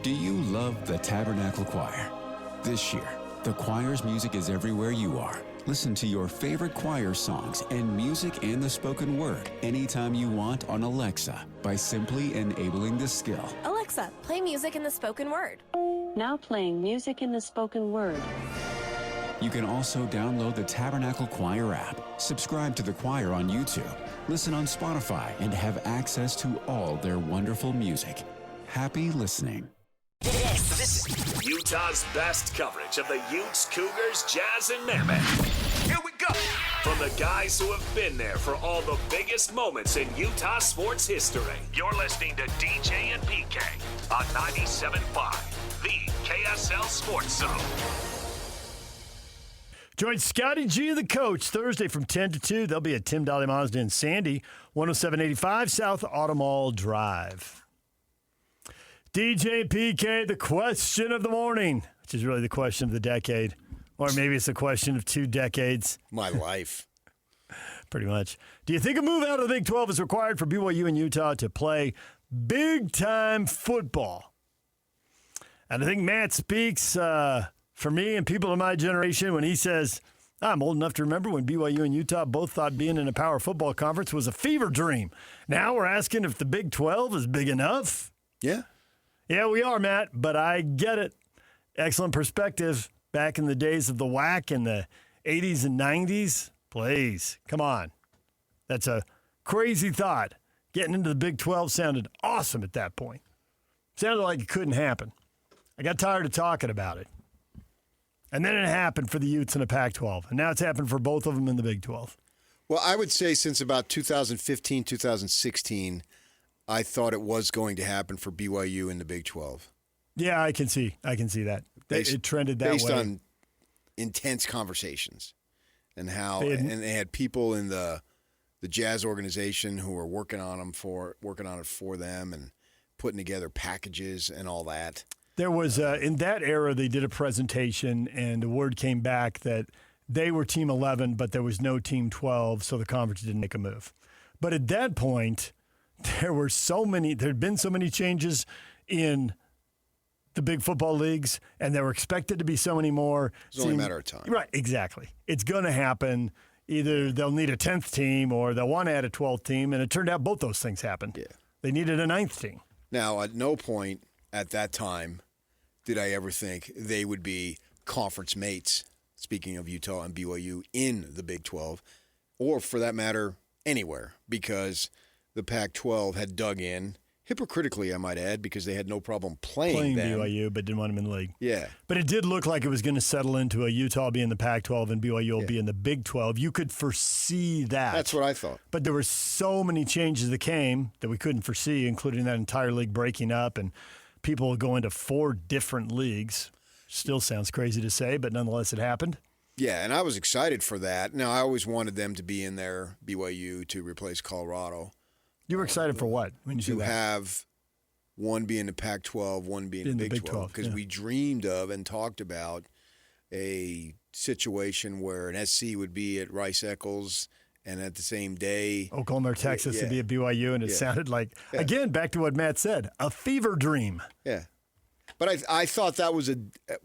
Do you love the Tabernacle Choir? This year, the choir's music is everywhere you are. Listen to your favorite choir songs and music and the spoken word anytime you want on Alexa by simply enabling the skill. Alexa, play music in the spoken word. Now playing music in the spoken word. You can also download the Tabernacle Choir app, subscribe to the choir on YouTube, listen on Spotify, and have access to all their wonderful music. Happy listening. This is Utah's best coverage of the Utes, Cougars, Jazz, and Mammoth. Here we go. From the guys who have been there for all the biggest moments in Utah sports history. You're listening to DJ and PK on 97.5, the KSL Sports Zone. Join Scotty G, the coach, Thursday from 10 to 2. They'll be at Tim Dolly Mazda in Sandy, 10785 South Automall Drive. DJ PK, the question of the morning, which is really the question of the decade. Or maybe it's the question of 2 decades. My life. Pretty much. Do you think a move out of the Big 12 is required for BYU and Utah to play big-time football? And I think Matt speaks for me and people of my generation when he says, I'm old enough to remember when BYU and Utah both thought being in a power football conference was a fever dream. Now we're asking if the Big 12 is big enough. Yeah. Yeah, we are, Matt, but I get it. Excellent perspective. Back in the days of the WAC in the 80s and 90s, please, come on. That's a crazy thought. Getting into the Big 12 sounded awesome at that point. Sounded like it couldn't happen. I got tired of talking about it. And then it happened for the Utes in the Pac-12, and now it's happened for both of them in the Big 12. Well, I would say since about 2015, 2016, I thought it was going to happen for BYU in the Big 12. Yeah, I can see that. It trended that way. Based on intense conversations and how and they had people in the Jazz organization who were working on it for them and putting together packages and all that. There was in that era they did a presentation and the word came back that they were Team 11, but there was no Team 12, so the conference didn't make a move. But at that point, there had been so many changes in the big football leagues, and there were expected to be so many more. It's only a matter of time. Right, exactly. It's going to happen. Either they'll need a 10th team or they'll want to add a 12th team, and it turned out both those things happened. Yeah. They needed a 9th team. Now, at no point at that time did I ever think they would be conference mates, speaking of Utah and BYU, in the Big 12, or for that matter, anywhere, because the Pac-12 had dug in, hypocritically, I might add, because they had no problem playing them. BYU, but didn't want them in the league. Yeah. But it did look like it was going to settle into a Utah be in the Pac-12 and BYU will be in the Big 12. You could foresee that. That's what I thought. But there were so many changes that came that we couldn't foresee, including that entire league breaking up and people going to 4 different leagues. Still sounds crazy to say, but nonetheless it happened. Yeah, and I was excited for that. Now, I always wanted them to be in there, BYU, to replace Colorado. You were excited for what when you to have one be in the Pac-12, one be in the Big 12, because we dreamed of and talked about a situation where an SC would be at Rice-Eccles and at the same day Oklahoma or Texas would be at BYU, and it sounded like, again, back to what Matt said, a fever dream. Yeah. But I thought that was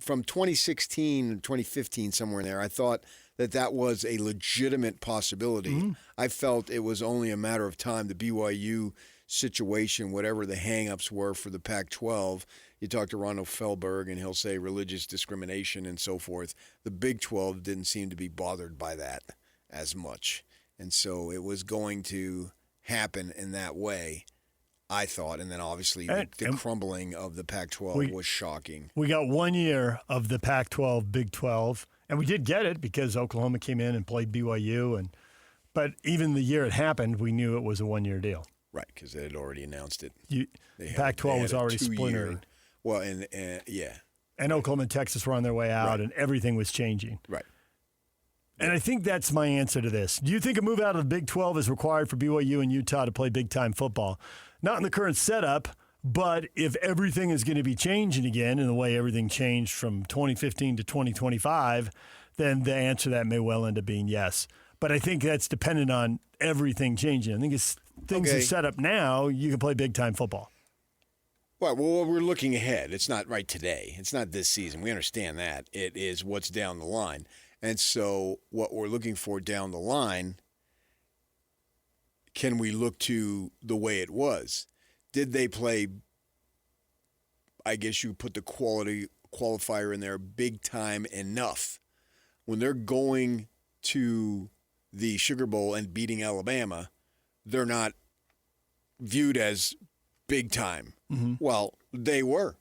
from 2016, 2015, somewhere in there, I thought that was a legitimate possibility. Mm-hmm. I felt it was only a matter of time. The BYU situation, whatever the hang-ups were for the Pac-12, you talk to Ronald Feldberg and he'll say religious discrimination and so forth. The Big 12 didn't seem to be bothered by that as much. And so it was going to happen in that way, I thought. And then obviously the crumbling of the Pac-12 was shocking. We got 1 year of the Pac-12, Big 12. And we did get it because Oklahoma came in and played BYU. But even the year it happened, we knew it was a 1-year deal. Right, because they had already announced it. Pac-12 was already splintered. Well, and yeah. And Oklahoma and Texas were on their way out, and everything was changing. Right. And I think that's my answer to this. Do you think a move out of the Big 12 is required for BYU and Utah to play big-time football? Not in the current setup, but if everything is going to be changing again in the way everything changed from 2015 to 2025, then the answer to that may well end up being yes. But I think that's dependent on everything changing. I think as things are set up now, you can play big-time football. Well, we're looking ahead. It's not right today. It's not this season. We understand that. It is what's down the line. And so what we're looking for down the line, can we look to the way it was? Did they play, I guess you put the quality qualifier in there, big time enough? When they're going to the Sugar Bowl and beating Alabama, they're not viewed as big time. Mm-hmm. Well, they were.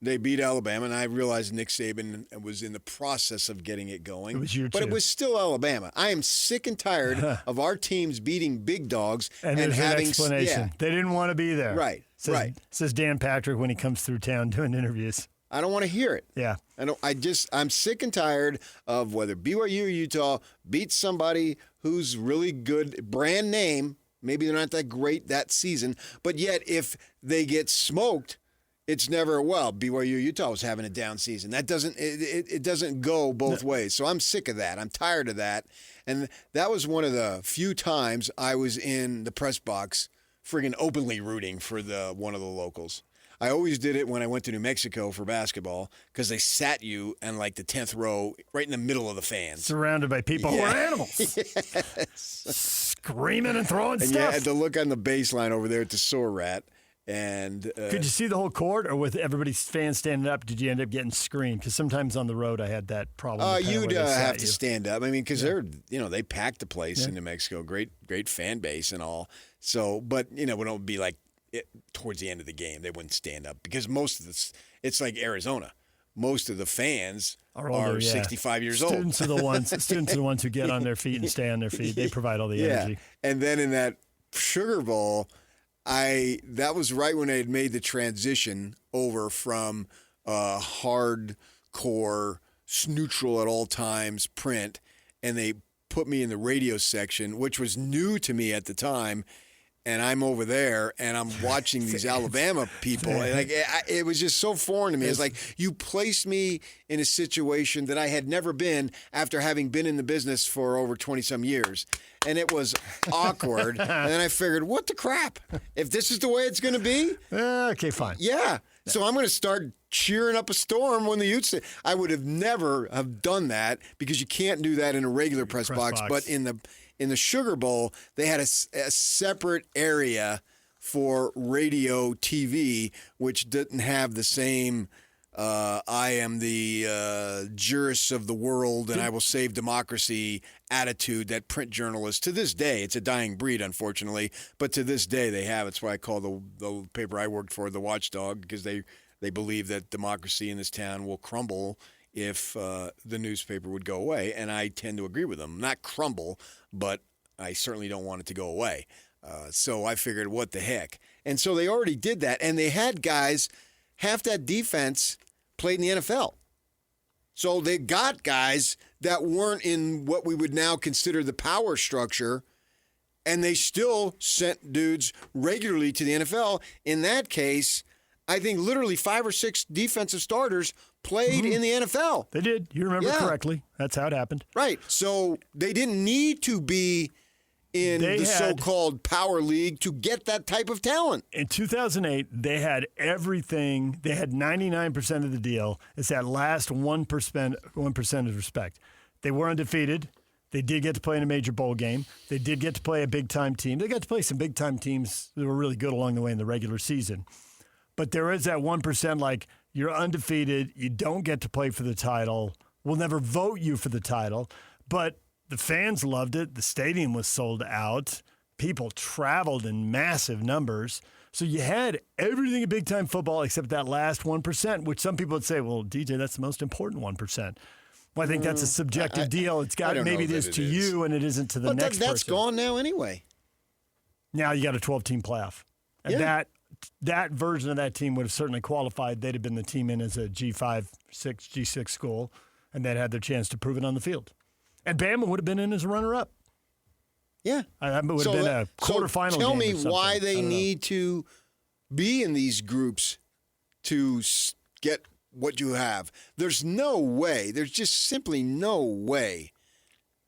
They beat Alabama, and I realized Nick Saban was in the process of getting it going. It was year but two. it was still Alabama. I am sick and tired of our teams beating big dogs and and there's having an explanation. Yeah, They didn't want to be there. right, Says, right. Says Dan Patrick when he comes through town doing interviews. I don't want to hear it. Yeah. I'm sick and tired of whether BYU or Utah beats somebody who's really good, brand name. Maybe they're not that great that season, but yet if they get smoked, it's never, well, BYU Utah was having a down season. That doesn't it doesn't go both ways. So I'm sick of that. I'm tired of that. And that was one of the few times I was in the press box friggin' openly rooting for one of the locals. I always did it when I went to New Mexico for basketball because they sat you in like the 10th row right in the middle of the fans. Surrounded by people who are animals. Yes. Screaming and throwing And stuff. you had to look on the baseline over there at the Sore Rat. And Could you see the whole court, or with everybody's fans standing up, did you end up getting screamed? Because sometimes on the road I had that problem. you'd have to stand up. I mean, because they packed the place in New Mexico. Great fan base and all. So, but it would be like towards the end of the game they wouldn't stand up because most of it's like Arizona. Most of the fans are 65 years old. Students are the ones who get on their feet and stay on their feet. They provide all the energy. And then in that Sugar Bowl, that was right when I had made the transition over from hardcore, neutral at all times print, and they put me in the radio section, which was new to me at the time. And I'm over there, and I'm watching these Alabama people. And it was just so foreign to me. It's like you placed me in a situation that I had never been after having been in the business for over 20-some years. And it was awkward. And then I figured, what the crap? If this is the way it's going to be? Okay, fine. Yeah. So I'm going to start cheering up a storm when the Utes. I would have never have done that because you can't do that in a regular press box. But in the Sugar Bowl, they had a separate area for radio TV, which didn't have the same I am the jurist of the world and I will save democracy attitude that print journalists, to this day, it's a dying breed, unfortunately, but to this day they have. It's why I call the paper I worked for the watchdog, because they believe that democracy in this town will crumble if the newspaper would go away, and I tend to agree with them. Not crumble, but I certainly don't want it to go away. So I figured, what the heck? And so they already did that, and they had guys, half that defense played in the NFL. So they got guys that weren't in what we would now consider the power structure, and they still sent dudes regularly to the NFL. In that case, I think literally 5 or 6 defensive starters played in the NFL. They did. You remember correctly. That's how it happened. Right. So they didn't need to be in the so-called power league to get that type of talent. In 2008, they had everything. They had 99% of the deal. It's that last 1% of respect. They were undefeated. They did get to play in a major bowl game. They did get to play a big-time team. They got to play some big-time teams that were really good along the way in the regular season. But there is that 1%, like, you're undefeated. You don't get to play for the title. We'll never vote you for the title. But the fans loved it. The stadium was sold out. People traveled in massive numbers. So you had everything in big-time football except that last 1%, which some people would say, well, DJ, that's the most important 1%. Well, I think that's a subjective deal. It's got maybe it is to you and it isn't to the next person. That's gone now anyway. Now you got a 12-team playoff. And that version of that team would have certainly qualified. They'd have been the team in as a G5, G6 school, and they'd had their chance to prove it on the field. And Bama would have been in as a runner-up. Yeah. That would have been a quarterfinal game. Tell me why they need to be in these groups to get what you have. There's no way. There's just simply no way,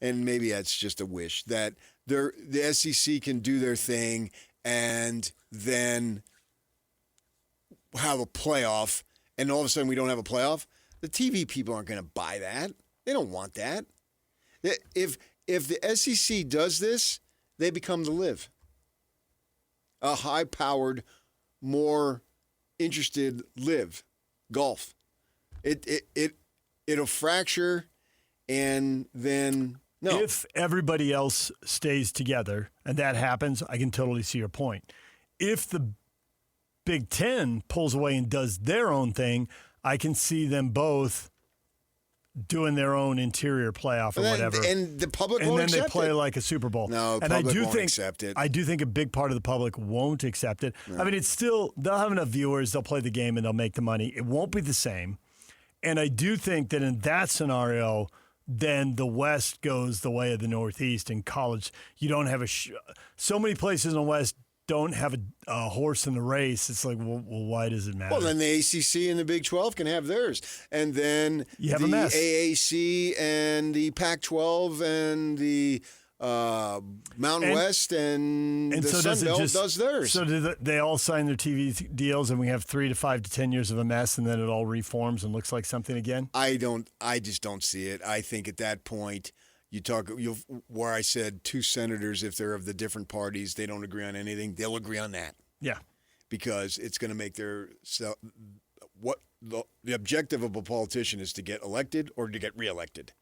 and maybe that's just a wish, that the SEC can do their thing and then have a playoff, and all of a sudden we don't have a playoff. The TV people aren't going to buy that. They don't want that. If the SEC does this, they become the live. A high-powered, more interested live golf. It'll fracture, and then no. If everybody else stays together and that happens, I can totally see your point. If the Big Ten pulls away and does their own thing, I can see them both doing their own interior playoff or whatever. And the public and won't then accept they play it. like a Super Bowl. No, and public I do won't think, accept it. I do think a big part of the public won't accept it. No. I mean, it's still, they'll have enough viewers, they'll play the game, and they'll make the money. It won't be the same. And I do think that in that scenario, then the West goes the way of the Northeast in college. You don't have so many places in the West don't have a horse in the race. It's like, well, why does it matter? Well, then the ACC and the Big 12 can have theirs. And then you have the a mess. AAC and the Pac-12 and the Mountain West and the so Sun Belt does theirs. So do they all sign their TV deals and we have 3 to 5 to 10 years of a mess and then it all reforms and looks like something again? I just don't see it. I think at that point, where I said 2 senators, if they're of the different parties, they don't agree on anything, they'll agree on that. Yeah. Because it's going to make the objective of a politician is to get elected or to get reelected.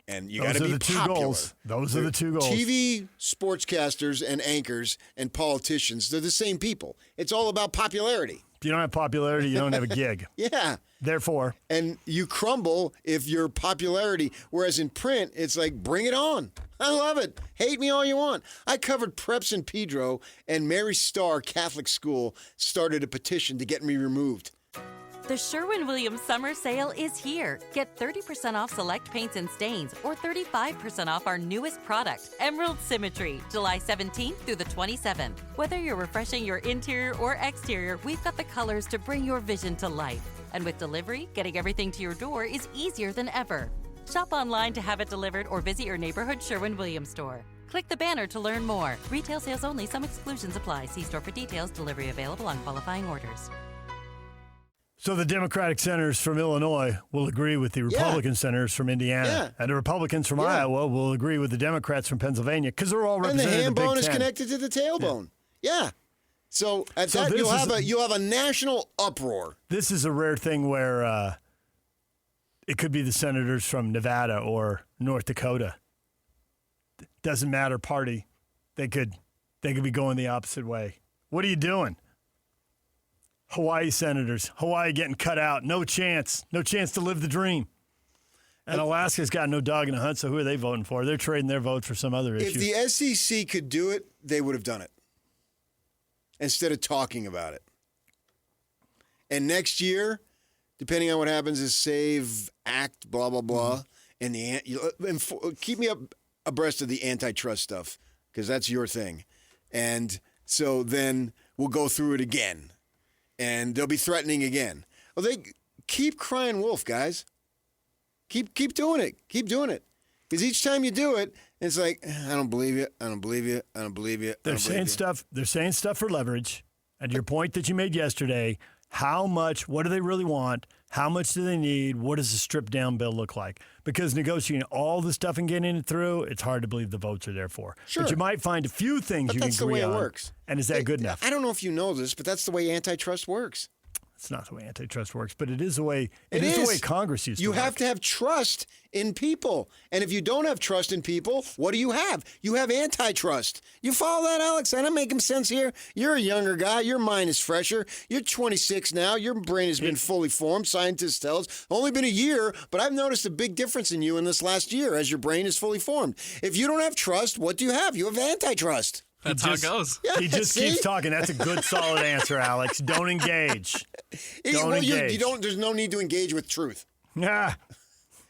And you got to be popular. Those are the 2 goals. TV sportscasters and anchors and politicians, they're the same people. It's all about popularity. If you don't have popularity, you don't have a gig. Yeah. Therefore. And you crumble if your popularity, whereas in print, it's like, bring it on. I love it. Hate me all you want. I covered Preps in Pedro, and Mary Starr Catholic School started a petition to get me removed. The Sherwin-Williams summer sale is here. Get 30% off select paints and stains or 35% off our newest product, Emerald Symmetry, July 17th through the 27th. Whether you're refreshing your interior or exterior, we've got the colors to bring your vision to life. And with delivery, getting everything to your door is easier than ever. Shop online to have it delivered or visit your neighborhood Sherwin-Williams store. Click the banner to learn more. Retail sales only. Some exclusions apply. See store for details. Delivery available on qualifying orders. So the Democratic senators from Illinois will agree with the Republican senators from Indiana. Yeah. And the Republicans from Iowa will agree with the Democrats from Pennsylvania because they're all represented in the Big Ten. And the ham bone is connected to the tailbone. Yeah. So at that, you'll have a national uproar. This is a rare thing where it could be the senators from Nevada or North Dakota. Doesn't matter party. They could be going the opposite way. What are you doing? Hawaii senators. Hawaii getting cut out. No chance. No chance to live the dream. And Alaska's got no dog in the hunt, so who are they voting for? They're trading their vote for some other issue. If the SEC could do it, they would have done it instead of talking about it. And next year, depending on what happens, is SAVE, ACT, blah, blah, blah. And keep me abreast of the antitrust stuff because that's your thing. And so then we'll go through it again. And they'll be threatening again. Well, they keep crying wolf, guys. Keep doing it. Keep doing it. Because each time you do it, it's like, I don't believe you. I don't believe you. I don't believe you. They're saying stuff for leverage. And your point that you made yesterday, how much, what do they really want? How much do they need? What does the stripped down bill look like? Because negotiating all the stuff and getting it through, it's hard to believe the votes are there for. Sure. But you might find a few things you can agree on. That's the way it works. And is that good enough? I don't know if you know this, but that's the way antitrust works. It's not the way antitrust works, but it is the way it is the way Congress used to work. You have to have trust in people. And if you don't have trust in people, what do you have? You have antitrust. You follow that, Alex? I'm making sense here. You're a younger guy. Your mind is fresher. You're 26 now. Your brain has been fully formed. Scientists tell us. Only been a year, but I've noticed a big difference in you in this last year as your brain is fully formed. If you don't have trust, what do you have? You have antitrust. That's how it goes. Yeah, he just keeps talking. That's a good, solid answer, Alex. Don't engage. You don't. There's no need to engage with truth. Yeah.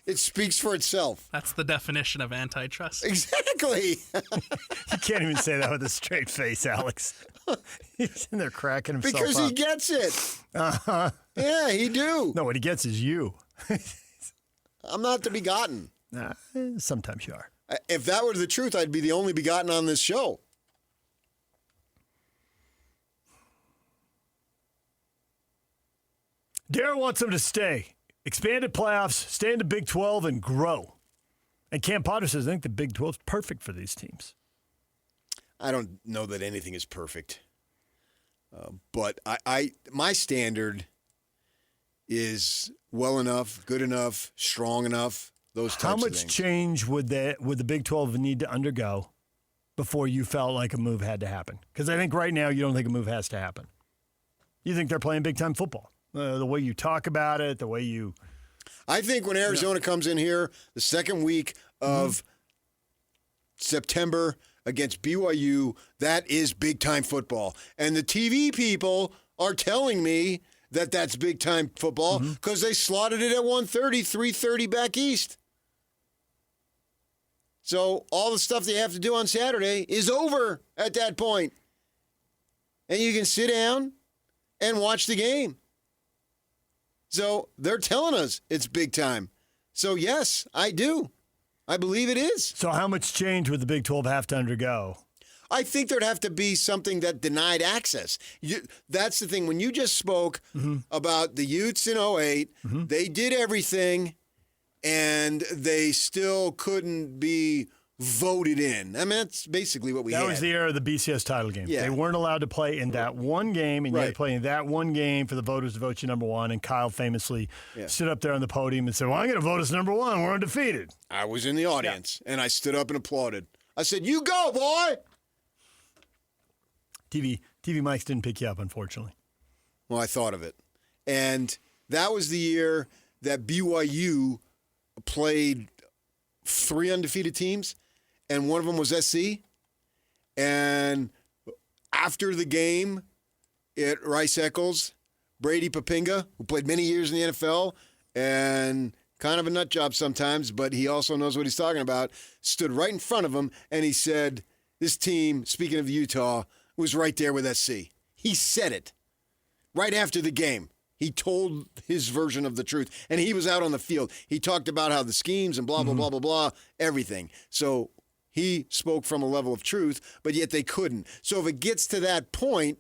It speaks for itself. That's the definition of antitrust. Exactly. You can't even say that with a straight face, Alex. He's in there cracking himself because up. He gets it. Uh-huh. Yeah, he do. No, what he gets is you. I'm not the begotten. Nah, sometimes you are. If that were the truth, I'd be the only begotten on this show. Darren wants them to stay. Expanded playoffs, stay in the Big 12, and grow. And Cam Potter says, I think the Big 12 is perfect for these teams. I don't know that anything is perfect. But my standard is well enough, good enough, strong enough, those types of things. How much change would the Big 12 need to undergo before you felt like a move had to happen? Because I think right now you don't think a move has to happen. You think they're playing big-time football. The way you talk about it, the way you... I think when Arizona comes in here the second week of September against BYU, that is big-time football. And the TV people are telling me that that's big-time football because they slotted it at 1:30, 3:30 back east. So all the stuff they have to do on Saturday is over at that point. And you can sit down and watch the game. So they're telling us it's big time. So, yes, I do. I believe it is. So how much change would the Big 12 have to undergo? I think there'd have to be something that denied access. That's the thing. When you just spoke about the Utes in 08, they did everything, and they still couldn't be voted in. I mean, that's basically what we had. That was the era of the BCS title game. Yeah. They weren't allowed to play in that one game, and you had to play in that one game for the voters to vote you number one. And Kyle famously stood up there on the podium and said, well, I'm going to vote us number one. We're undefeated. I was in the audience, and I stood up and applauded. I said, you go, boy! TV mics didn't pick you up, unfortunately. Well, I thought of it. And that was the year that BYU played 3 undefeated teams, and one of them was SC. And after the game at Rice Eccles, Brady Papinga, who played many years in the NFL and kind of a nut job sometimes, but he also knows what he's talking about, stood right in front of him, and he said, this team, speaking of Utah, was right there with SC. He said it right after the game. He told his version of the truth, and he was out on the field. He talked about how the schemes and blah, blah, blah, blah, blah, everything. So he spoke from a level of truth, but yet they couldn't. So if it gets to that point,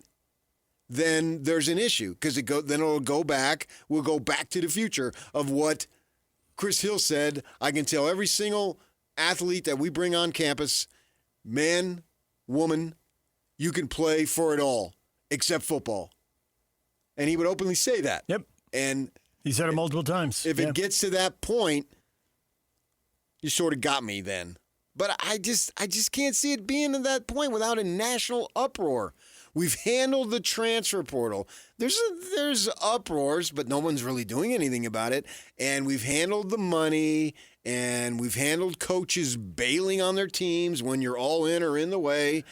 then there's an issue because then it'll go back. We'll go back to the future of what Chris Hill said. I can tell every single athlete that we bring on campus, man, woman, you can play for it all except football. And he would openly say that. Yep. And he said it multiple times. If it gets to that point, you sort of got me then. But I just can't see it being to that point without a national uproar. We've handled the transfer portal. There's uproars, but no one's really doing anything about it. And we've handled the money, and we've handled coaches bailing on their teams when you're all in or in the way.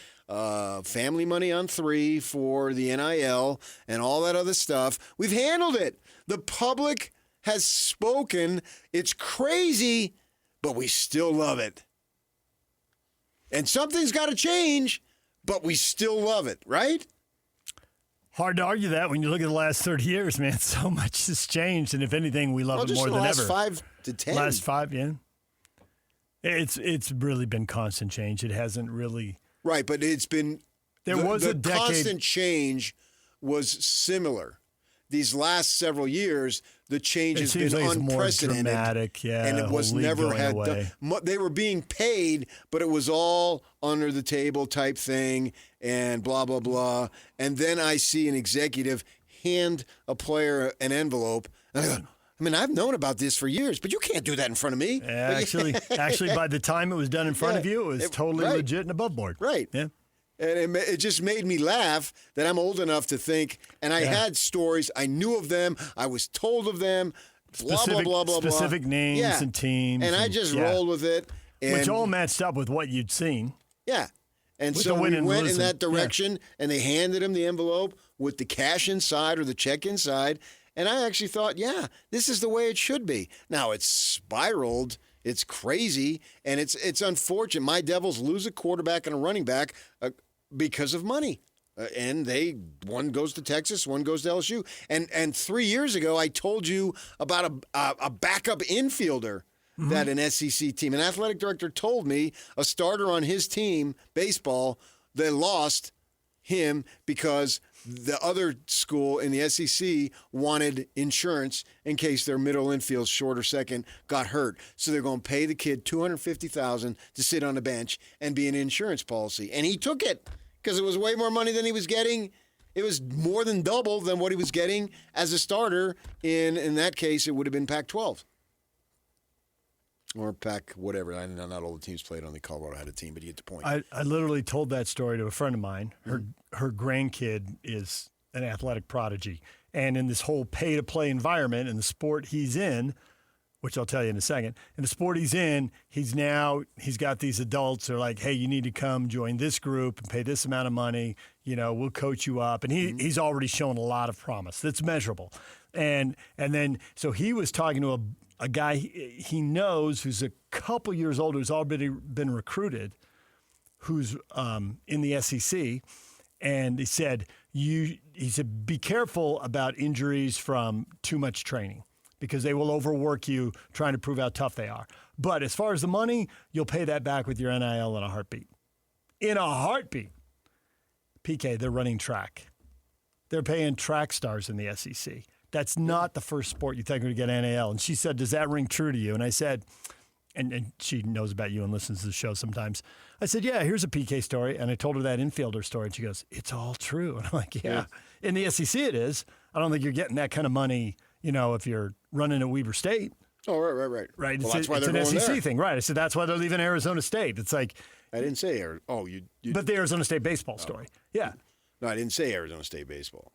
Family money on 3 for the NIL and all that other stuff. We've handled it. The public has spoken. It's crazy, but we still love it. And something's got to change, but we still love it, right? Hard to argue that when you look at the last 30 years, man. So much has changed, and if anything, we love it more than ever. Just the last 5 to 10. Last 5, yeah. It's really been constant change. It hasn't really... Right, but it's been... The constant change was similar. These last several years, the change has been like unprecedented. More dramatic, yeah, and it was never had done. They were being paid, but it was all under the table type thing and blah, blah, blah. And then I see an executive hand a player an envelope, and I go, I mean, I've known about this for years, but you can't do that in front of me. Actually, by the time it was done in front of you, it was totally legit and above board. Right. Yeah. And it just made me laugh that I'm old enough to think, and I had stories, I knew of them, I was told of them, blah, blah, blah, blah, blah. Specific names and teams. And I just rolled with it. And, which all matched up with what you'd seen. Yeah. And so we went in that direction, and they handed him the envelope with the cash inside or the check inside. And I actually thought, this is the way it should be. Now, it's spiraled. It's crazy, and it's unfortunate. My Devils lose a quarterback and a running back because of money. And one goes to Texas, one goes to LSU. And 3 years ago, I told you about a backup infielder that an SEC team, an athletic director told me, a starter on his team, baseball, they lost him because the other school in the SEC wanted insurance in case their middle infield, short or second, got hurt. So they're going to pay the kid $250,000 to sit on the bench and be an insurance policy. And he took it because it was way more money than he was getting. It was more than double than what he was getting as a starter. In that case, it would have been Pac-12. Or Pac whatever. I know not all the teams played. Only Colorado had a team, but you get the point. I literally told that story to a friend of mine. Her grandkid is an athletic prodigy. And in this whole pay-to-play environment, in the sport he's in, which I'll tell you in a second, in the sport he's in, he's got these adults who are like, hey, you need to come join this group and pay this amount of money. You know, we'll coach you up. And he's already shown a lot of promise that's measurable. And then, so he was talking to a guy he knows who's a couple years older, who's already been recruited, who's in the SEC, and he said, be careful about injuries from too much training because they will overwork you trying to prove how tough they are. But as far as the money, you'll pay that back with your NIL in a heartbeat. In a heartbeat. PK, they're running track. They're paying track stars in the SEC. That's not the first sport you think would get NIL. And she said, does that ring true to you? And I said, and she knows about you and listens to the show sometimes. I said, yeah, here's a PK story. And I told her that infielder story. And she goes, it's all true. And I'm like, yeah. In the SEC it is. I don't think you're getting that kind of money, you know, if you're running at Weber State. Oh, right. Right. Well, that's why they're going going an SEC there. thing. Right. I said, that's why they're leaving Arizona State. It's like. I didn't say Arizona. Oh, you. But the Arizona State baseball story. Yeah. No, I didn't say Arizona State baseball.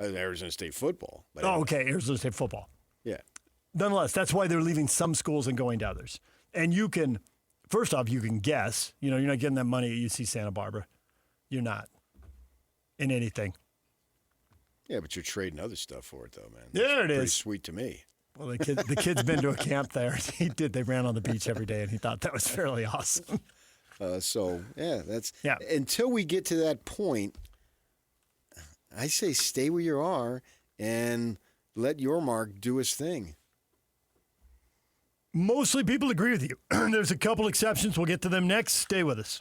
I said Arizona State football. But Oh, okay. Arizona State football. Yeah. Nonetheless, that's why they're leaving some schools and going to others. And you can, first off, you can guess. You know, you're not getting that money at UC Santa Barbara. You're not in anything. Yeah, but you're trading other stuff for it, though, man. There it Pretty is. sweet to me. Well, the kid's been to a camp there. They ran on the beach every day, and he thought that was fairly awesome. That's yeah. Until we get to that point, I say stay where you are and let your mark do his thing. Mostly people agree with you. There's a couple exceptions. We'll get to them next. Stay with us.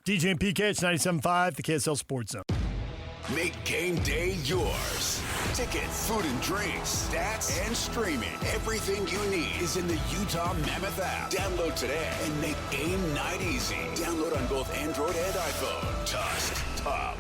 DJ and PK, it's 97.5, the KSL Sports Zone. Make game day yours. Tickets, food and drinks, stats, and streaming. Everything you need is in the Utah Mammoth app. Download today and make game night easy. Download on both Android and iPhone. Tusk Top.